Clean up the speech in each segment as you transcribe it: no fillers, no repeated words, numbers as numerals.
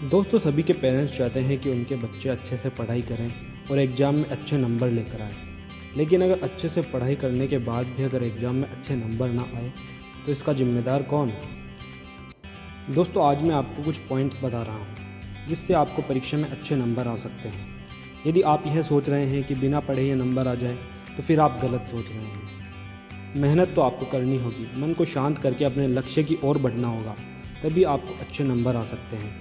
दोस्तों, सभी के पेरेंट्स चाहते हैं कि उनके बच्चे अच्छे से पढ़ाई करें और एग्ज़ाम में अच्छे नंबर लेकर आए। लेकिन अगर अच्छे से पढ़ाई करने के बाद भी अगर एग्ज़ाम में अच्छे नंबर ना आए तो इसका ज़िम्मेदार कौन? दोस्तों, आज मैं आपको कुछ पॉइंट्स बता रहा हूँ जिससे आपको परीक्षा में अच्छे नंबर आ सकते हैं। यदि आप यह सोच रहे हैं कि बिना पढ़े ये नंबर आ जाए तो फिर आप गलत सोच रहे हैं। मेहनत तो आपको करनी होगी, मन को शांत करके अपने लक्ष्य की ओर बढ़ना होगा, तभी आपको अच्छे नंबर आ सकते हैं।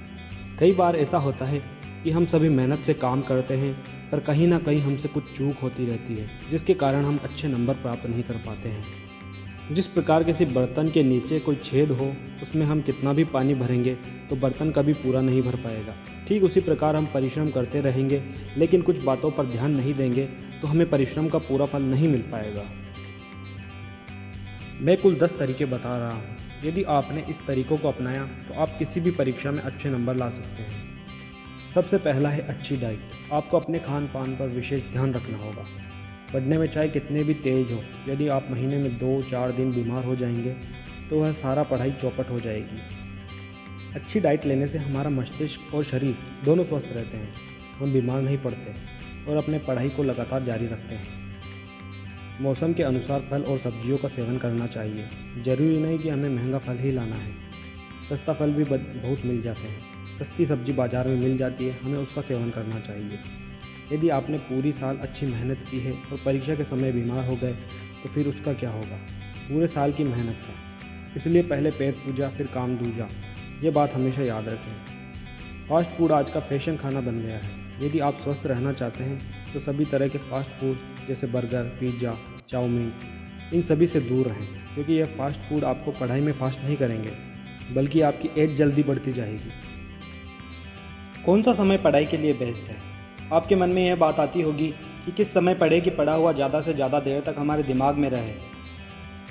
कई बार ऐसा होता है कि हम सभी मेहनत से काम करते हैं पर कहीं ना कहीं हमसे कुछ चूक होती रहती है जिसके कारण हम अच्छे नंबर प्राप्त नहीं कर पाते हैं। जिस प्रकार किसी बर्तन के नीचे कोई छेद हो, उसमें हम कितना भी पानी भरेंगे तो बर्तन कभी पूरा नहीं भर पाएगा। ठीक उसी प्रकार हम परिश्रम करते रहेंगे लेकिन कुछ बातों पर ध्यान नहीं देंगे तो हमें परिश्रम का पूरा फल नहीं मिल पाएगा। मैं कुल 10 तरीके बता रहा हूँ। यदि आपने इस तरीकों को अपनाया तो आप किसी भी परीक्षा में अच्छे नंबर ला सकते हैं। सबसे पहला है अच्छी डाइट। आपको अपने खान पान पर विशेष ध्यान रखना होगा। पढ़ने में चाहे कितने भी तेज हो, यदि आप महीने में 2-4 दिन बीमार हो जाएंगे तो वह सारा पढ़ाई चौपट हो जाएगी। अच्छी डाइट लेने से हमारा मस्तिष्क और शरीर दोनों स्वस्थ रहते हैं, हम बीमार नहीं पड़ते और अपने पढ़ाई को लगातार जारी रखते हैं। मौसम के अनुसार फल और सब्जियों का सेवन करना चाहिए। ज़रूरी नहीं कि हमें महंगा फल ही लाना है, सस्ता फल भी बहुत मिल जाते हैं। सस्ती सब्जी बाज़ार में मिल जाती है, हमें उसका सेवन करना चाहिए। यदि आपने पूरी साल अच्छी मेहनत की है और परीक्षा के समय बीमार हो गए तो फिर उसका क्या होगा? पूरे साल की मेहनत का। इसलिए पहले पेट पूजा फिर काम दूजा, ये बात हमेशा याद रखें। फास्ट फूड आज का फैशन खाना बन गया है। यदि आप स्वस्थ रहना चाहते हैं तो सभी तरह के फास्ट फूड जैसे बर्गर, पिज़्ज़ा, चाउमीन, इन सभी से दूर रहें, क्योंकि यह फास्ट फूड आपको पढ़ाई में फास्ट नहीं करेंगे बल्कि आपकी एज जल्दी बढ़ती जाएगी। कौन सा समय पढ़ाई के लिए बेस्ट है? आपके मन में यह बात आती होगी कि किस समय पढ़े कि पढ़ा हुआ ज़्यादा से ज़्यादा देर तक हमारे दिमाग में रहे।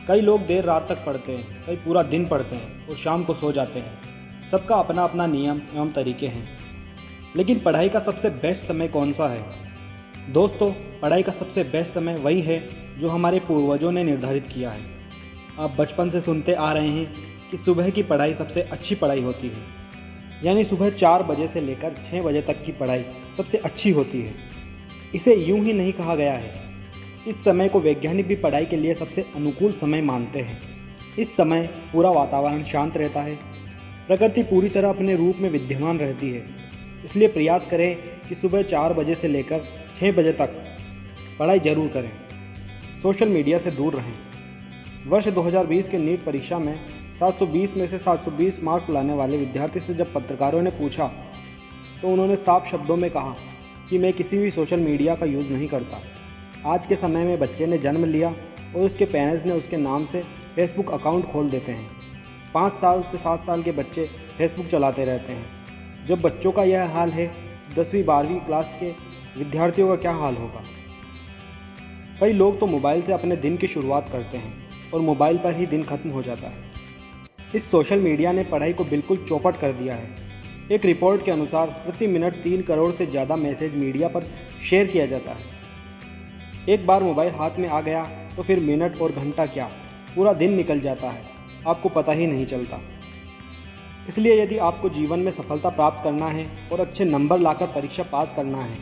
कई लोग देर रात तक पढ़ते हैं, कई पूरा दिन पढ़ते हैं और शाम को सो जाते हैं। सबका अपना अपना नियम एवं तरीके हैं। लेकिन पढ़ाई का सबसे बेस्ट समय कौन सा है? दोस्तों, पढ़ाई का सबसे बेस्ट समय वही है जो हमारे पूर्वजों ने निर्धारित किया है। आप बचपन से सुनते आ रहे हैं कि सुबह की पढ़ाई सबसे अच्छी पढ़ाई होती है, यानी सुबह 4 बजे से लेकर 6 बजे तक की पढ़ाई सबसे अच्छी होती है। इसे यूं ही नहीं कहा गया है। इस समय को वैज्ञानिक भी पढ़ाई के लिए सबसे अनुकूल समय मानते हैं। इस समय पूरा वातावरण शांत रहता है, प्रकृति पूरी तरह अपने रूप में विद्यमान रहती है। इसलिए प्रयास करें कि सुबह 4 बजे से लेकर 6 बजे तक पढ़ाई जरूर करें। सोशल मीडिया से दूर रहें। वर्ष 2020 के नीट परीक्षा में 720 में से 720 मार्क्स लाने वाले विद्यार्थी से जब पत्रकारों ने पूछा तो उन्होंने साफ शब्दों में कहा कि मैं किसी भी सोशल मीडिया का यूज़ नहीं करता। आज के समय में बच्चे ने जन्म लिया और उसके पेरेंट्स ने उसके नाम से फेसबुक अकाउंट खोल देते हैं। 5 साल से 7 साल के बच्चे फेसबुक चलाते रहते हैं। जब बच्चों का यह हाल है, 10वीं 12वीं क्लास के विद्यार्थियों का क्या हाल होगा? कई लोग तो मोबाइल से अपने दिन की शुरुआत करते हैं और मोबाइल पर ही दिन खत्म हो जाता है। इस सोशल मीडिया ने पढ़ाई को बिल्कुल चौपट कर दिया है। एक रिपोर्ट के अनुसार प्रति मिनट 3 करोड़ से ज़्यादा मैसेज मीडिया पर शेयर किया जाता है। एक बार मोबाइल हाथ में आ गया तो फिर मिनट और घंटा क्या, पूरा दिन निकल जाता है, आपको पता ही नहीं चलता। इसलिए यदि आपको जीवन में सफलता प्राप्त करना है और अच्छे नंबर लाकर परीक्षा पास करना है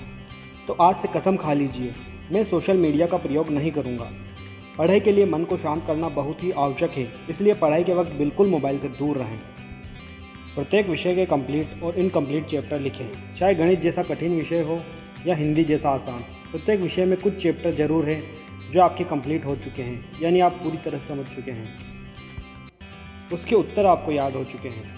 तो आज से कसम खा लीजिए, मैं सोशल मीडिया का प्रयोग नहीं करूंगा। पढ़ाई के लिए मन को शांत करना बहुत ही आवश्यक है, इसलिए पढ़ाई के वक्त बिल्कुल मोबाइल से दूर रहें। प्रत्येक विषय के कंप्लीट और इनकम्प्लीट चैप्टर लिखें। चाहे गणित जैसा कठिन विषय हो या हिंदी जैसा आसान, प्रत्येक विषय में कुछ चैप्टर जरूर है जो आपके कंप्लीट हो चुके हैं, यानी आप पूरी तरह समझ चुके हैं, उसके उत्तर आपको याद हो चुके हैं।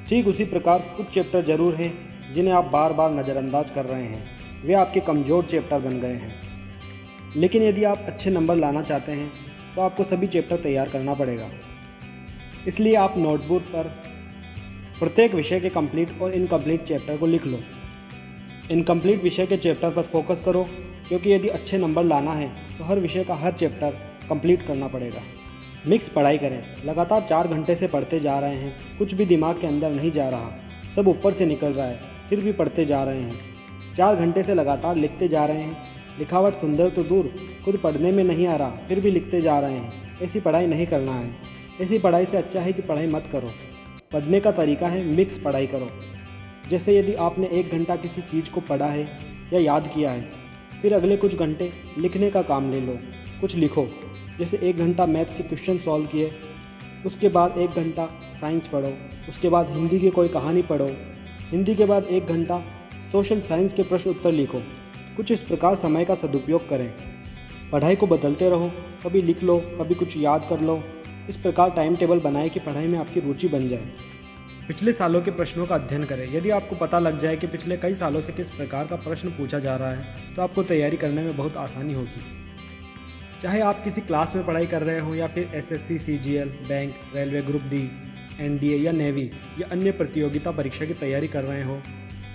ठीक उसी प्रकार कुछ चैप्टर जरूर हैं जिन्हें आप बार बार नज़रअंदाज कर रहे हैं, वे आपके कमज़ोर चैप्टर बन गए हैं। लेकिन यदि आप अच्छे नंबर लाना चाहते हैं तो आपको सभी चैप्टर तैयार करना पड़ेगा। इसलिए आप नोटबुक पर प्रत्येक विषय के कंप्लीट और इनकम्प्लीट चैप्टर को लिख लो। इनकम्प्लीट विषय के चैप्टर पर फोकस करो, क्योंकि यदि अच्छे नंबर लाना है तो हर विषय का हर चैप्टर कंप्लीट करना पड़ेगा। मिक्स पढ़ाई करें। लगातार 4 घंटे से पढ़ते जा रहे हैं, कुछ भी दिमाग के अंदर नहीं जा रहा, सब ऊपर से निकल रहा है, फिर भी पढ़ते जा रहे हैं। 4 घंटे से लगातार लिखते जा रहे हैं, लिखावट सुंदर तो दूर, खुद पढ़ने में नहीं आ रहा, फिर भी लिखते जा रहे हैं। ऐसी पढ़ाई नहीं करना है। ऐसी पढ़ाई से अच्छा है कि पढ़ाई मत करो। पढ़ने का तरीका है मिक्स पढ़ाई करो। जैसे यदि आपने 1 घंटा किसी चीज़ को पढ़ा है या याद किया है, फिर अगले कुछ घंटे लिखने का काम ले लो, कुछ लिखो। जैसे 1 घंटा मैथ्स के क्वेश्चन सॉल्व किए, उसके बाद 1 घंटा साइंस पढ़ो, उसके बाद हिंदी की कोई कहानी पढ़ो, हिंदी के बाद 1 घंटा सोशल साइंस के प्रश्न उत्तर लिखो। कुछ इस प्रकार समय का सदुपयोग करें। पढ़ाई को बदलते रहो, कभी लिख लो, कभी कुछ याद कर लो। इस प्रकार टाइम टेबल बनाएं कि पढ़ाई में आपकी रुचि बन जाए। पिछले सालों के प्रश्नों का अध्ययन करें। यदि आपको पता लग जाए कि पिछले कई सालों से किस प्रकार का प्रश्न पूछा जा रहा है, तो आपको तैयारी करने में बहुत आसानी होगी। चाहे आप किसी क्लास में पढ़ाई कर रहे हो या फिर SSC, CGL, bank, railway group D, NDA या नेवी या अन्य प्रतियोगिता परीक्षा की तैयारी कर रहे हो,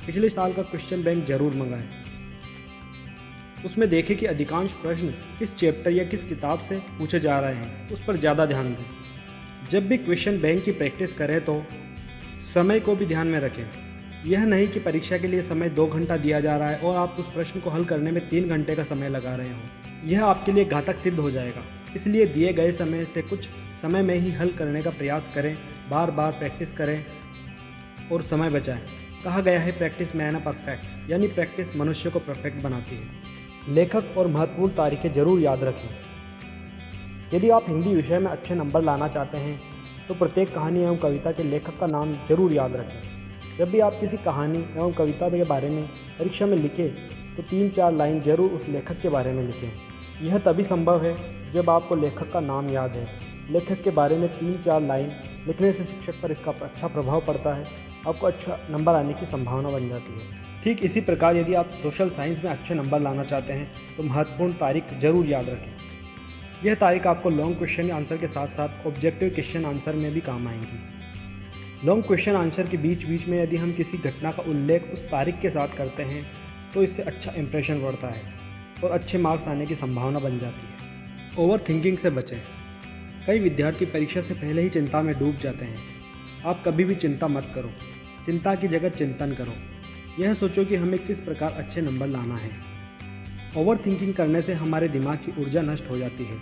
पिछले साल का क्वेश्चन बैंक जरूर मंगाएं। उसमें देखें कि अधिकांश प्रश्न किस चैप्टर या किस किताब से पूछे जा रहे हैं, उस पर ज़्यादा ध्यान दें। जब भी क्वेश्चन बैंक की प्रैक्टिस करें तो समय को भी ध्यान में रखें। यह नहीं कि परीक्षा के लिए समय 2 घंटा दिया जा रहा है और आप उस प्रश्न को हल करने में 3 घंटे का समय लगा रहे हो। यह आपके लिए घातक सिद्ध हो जाएगा। इसलिए दिए गए समय से कुछ समय में ही हल करने का प्रयास करें, बार बार प्रैक्टिस करें और समय बचाएं। कहा गया है प्रैक्टिस मेक अ परफेक्ट, यानी प्रैक्टिस मनुष्य को परफेक्ट बनाती है। लेखक और महत्वपूर्ण तारीखें जरूर याद रखें। यदि आप हिंदी विषय में अच्छे नंबर लाना चाहते हैं तो प्रत्येक कहानी एवं कविता के लेखक का नाम जरूर याद रखें। जब भी आप किसी कहानी एवं कविता के बारे में परीक्षा में लिखें तो 3-4 लाइन जरूर उस लेखक के बारे में लिखें। यह तभी संभव है जब आपको लेखक का नाम याद है। लेखक के बारे में 3-4 लाइन लिखने से शिक्षक पर इसका अच्छा प्रभाव पड़ता है, आपको अच्छा नंबर आने की संभावना बन जाती है। ठीक इसी प्रकार यदि आप सोशल साइंस में अच्छे नंबर लाना चाहते हैं तो महत्वपूर्ण तारीख जरूर याद रखें। यह तारीख आपको लॉन्ग क्वेश्चन आंसर के साथ साथ ऑब्जेक्टिव क्वेश्चन आंसर में भी काम आएंगी। लॉन्ग क्वेश्चन आंसर के बीच बीच में यदि हम किसी घटना का उल्लेख उस तारीख के साथ करते हैं तो इससे अच्छा इंप्रेशन बढ़ता है और अच्छे मार्क्स आने की संभावना बन जाती है। ओवर थिंकिंग से बचें। कई विद्यार्थी परीक्षा से पहले ही चिंता में डूब जाते हैं। आप कभी भी चिंता मत करो, चिंता की जगह चिंतन करो। यह सोचो कि हमें किस प्रकार अच्छे नंबर लाना है। ओवर थिंकिंग करने से हमारे दिमाग की ऊर्जा नष्ट हो जाती है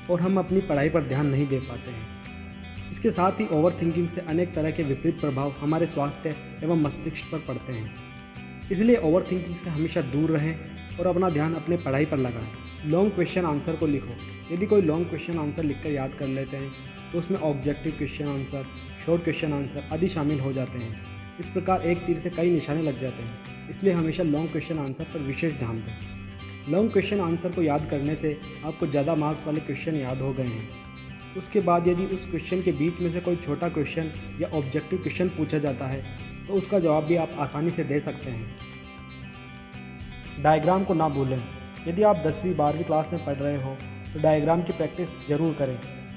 और हम अपनी पढ़ाई पर ध्यान नहीं दे पाते हैं। इसके साथ ही ओवर थिंकिंग से अनेक तरह के विपरीत प्रभाव हमारे स्वास्थ्य एवं मस्तिष्क पर पड़ते हैं। इसलिए ओवर थिंकिंग से हमेशा दूर रहें और अपना ध्यान अपने पढ़ाई पर लगाएं। लॉन्ग क्वेश्चन आंसर को लिखो। यदि कोई लॉन्ग क्वेश्चन आंसर लिखकर याद कर लेते हैं तो उसमें objective question answer, short question answer आदि शामिल हो जाते हैं। इस प्रकार एक तीर से कई निशाने लग जाते हैं। इसलिए हमेशा लॉन्ग क्वेश्चन आंसर पर विशेष ध्यान दें। लॉन्ग क्वेश्चन आंसर को याद करने से आपको ज़्यादा मार्क्स वाले क्वेश्चन याद हो गए हैं। उसके बाद यदि उस क्वेश्चन के बीच में से कोई छोटा क्वेश्चन या ऑब्जेक्टिव क्वेश्चन पूछा जाता है तो उसका जवाब भी आप आसानी से दे सकते हैं। डायग्राम को ना भूलें। यदि आप 10वीं 12वीं क्लास में पढ़ रहे हो तो डायग्राम की प्रैक्टिस ज़रूर करें,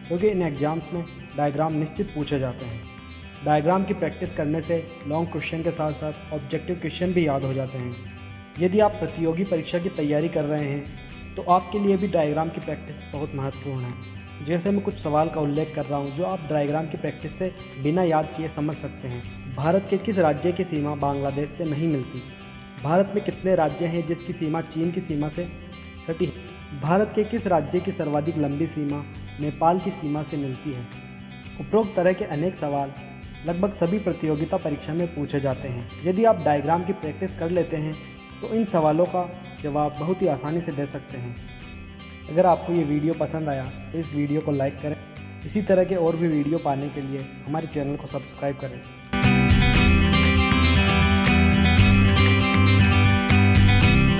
क्योंकि इन एग्ज़ाम्स में डायग्राम निश्चित पूछे जाते हैं। डायग्राम की प्रैक्टिस करने से लॉन्ग क्वेश्चन के साथ साथ ऑब्जेक्टिव क्वेश्चन भी याद हो जाते हैं। यदि आप प्रतियोगी परीक्षा की तैयारी कर रहे हैं तो आपके लिए भी डायग्राम की प्रैक्टिस बहुत महत्वपूर्ण है। जैसे मैं कुछ सवाल का उल्लेख कर रहा हूँ जो आप डायग्राम की प्रैक्टिस से बिना याद किए समझ सकते हैं। भारत के किस राज्य की सीमा बांग्लादेश से नहीं मिलती? भारत में कितने राज्य हैं जिसकी सीमा चीन की सीमा से सटी है? भारत के किस राज्य की सर्वाधिक लंबी सीमा नेपाल की सीमा से मिलती है? उपरोक्त तरह के अनेक सवाल लगभग सभी प्रतियोगिता परीक्षा में पूछे जाते हैं। यदि आप डायग्राम की प्रैक्टिस कर लेते हैं तो इन सवालों का जवाब बहुत ही आसानी से दे सकते हैं। अगर आपको ये वीडियो पसंद आया तो इस वीडियो को लाइक करें। इसी तरह के और भी वीडियो पाने के लिए हमारे चैनल को सब्सक्राइब करें।